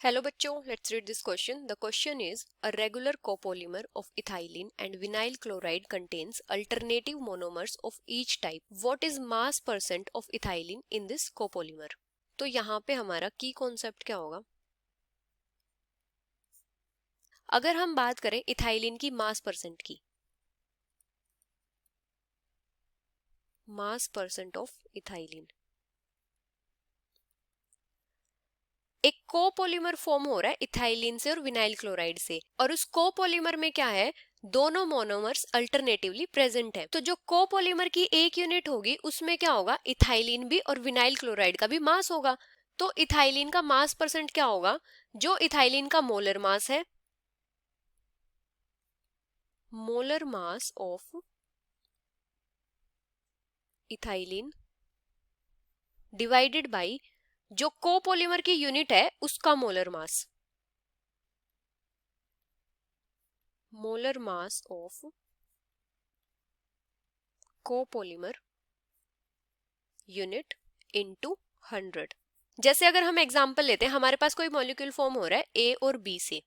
Hello बच्चों, let's read this question. The question is, a regular copolymer of ethylene and vinyl chloride contains alternative monomers of each type. What is mass percent of ethylene in this copolymer? तो यहाँ पे हमारा की concept क्या होगा? अगर हम बात करें इथाइलिन की मास परसेंट की, मास परसेंट ऑफ इथाइलिन, एक कोपॉलीमर फॉर्म हो रहा है इथाइलिन से और विनाइल क्लोराइड से, और उस कोपॉलीमर में क्या है, दोनों मोनोमर्स अल्टरनेटिवली प्रेजेंट है। तो जो कोपॉलीमर की एक यूनिट होगी उसमें क्या होगा, इथाइलिन भी और विनाइल क्लोराइड का भी मास होगा। तो इथाइलिन का मास परसेंट क्या होगा, जो इथाइलिन का मोलर मास है, molar mass of ethylene divided by जो कोपॉलीमर की यूनिट है उसका molar mass, molar mass of copolymer unit into 100। जैसे अगर हम एग्जांपल लेते हैं, हमारे पास कोई मॉलिक्यूल फॉर्म हो रहा है ए और बी से,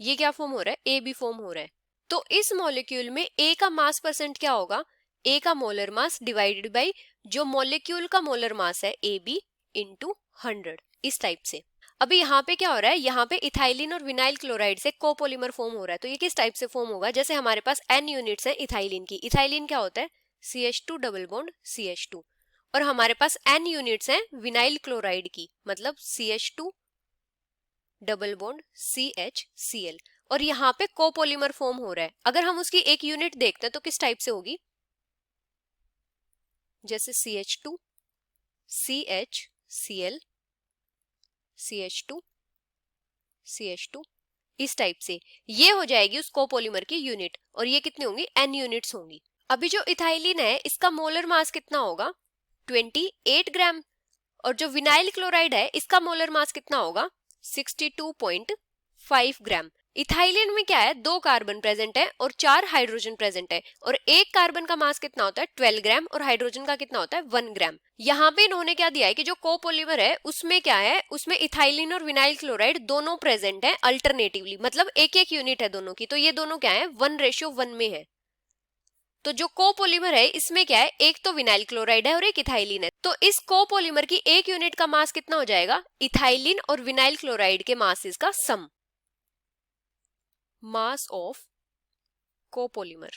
ये क्या फॉर्म हो रहा है, ए बी फॉर्म हो रहा है। तो इस मॉलिक्यूल में ए का मास परसेंट क्या होगा, ए का मोलर मास डिवाइडेड बाई जो मॉलिक्यूल का मोलर मास है ए बी इंटू 100, इस टाइप से। अभी यहाँ पे क्या हो रहा है, यहाँ पे इथाइलिन और विनाइल क्लोराइड से कोपॉलीमर फॉर्म हो रहा है। तो ये किस टाइप से फॉर्म होगा, जैसे हमारे पास n यूनिट्स है इथाइलिन की, इथाइलिन क्या होता है CH2 डबल बॉन्ड CH2, और हमारे पास n यूनिट्स हैं विनाइल क्लोराइड की, मतलब CH2 डबल बॉन्ड CHCl, और यहाँ पे कोपॉलीमर फॉर्म हो रहा है। अगर हम उसकी एक यूनिट देखते हैं तो किस टाइप से होगी, जैसे CH2 CHCl CH2 CH2, इस टाइप से ये हो जाएगी उस कोपॉलीमर की यूनिट, और ये कितनी होंगी, n यूनिट्स होंगी। अभी जो इथाइलिन है इसका मोलर मास कितना होगा, 28 ग्राम, और जो विनाइल क्लोराइड है इसका मोलर मास कितना होगा, 62.5 ग्राम। इथाइलिन में क्या है, 2 कार्बन प्रेजेंट है और 4 हाइड्रोजन प्रेजेंट है, और एक कार्बन का मास कितना होता है 12 ग्राम और हाइड्रोजन का कितना होता है 1 ग्राम। यहाँ पे इन्होंने क्या दिया है कि जो कोपॉलीमर है उसमें क्या है, उसमें इथाइलिन और विनाइल क्लोराइड दोनों प्रेजेंट है अल्टरनेटिवली, मतलब एक एक यूनिट है दोनों की। तो ये दोनों क्या है, 1:1 में है। तो जो कोपॉलीमर है इसमें क्या है, एक तो विनाइल क्लोराइड है और एक इथाइलिन है। तो इस कोपॉलीमर की एक यूनिट का मास कितना हो जाएगा, इथाइलिन और विनाइल क्लोराइड के मासेस का सम, मास ऑफ कोपॉलीमर।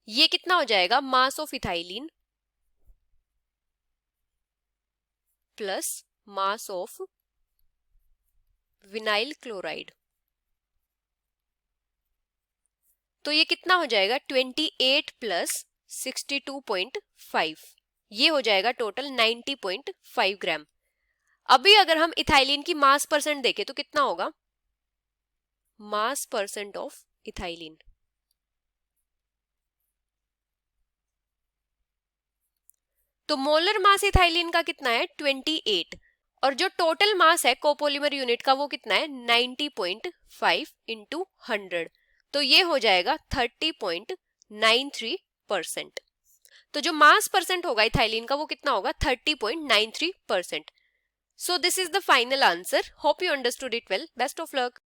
ये कितना हो जाएगा, mass of ethylene plus mass of vinyl chloride. तो ये कितना हो जाएगा, 28 प्लस 62.5, ये हो जाएगा टोटल 90.5 ग्राम। अभी अगर हम इथाइलिन की मास परसेंट देखें तो कितना होगा, मास परसेंट ऑफ इथाइलिन, तो मोलर मास इथाइलिन का कितना है 28, और जो टोटल मास है कोपॉलीमर यूनिट का वो कितना है 90.5 इंटू 100, तो ये हो जाएगा 30.93%। तो जो मास परसेंट होगा इथाइलिन का वो कितना होगा 30.93%। So this is the final answer. Hope you understood it well. Best of luck.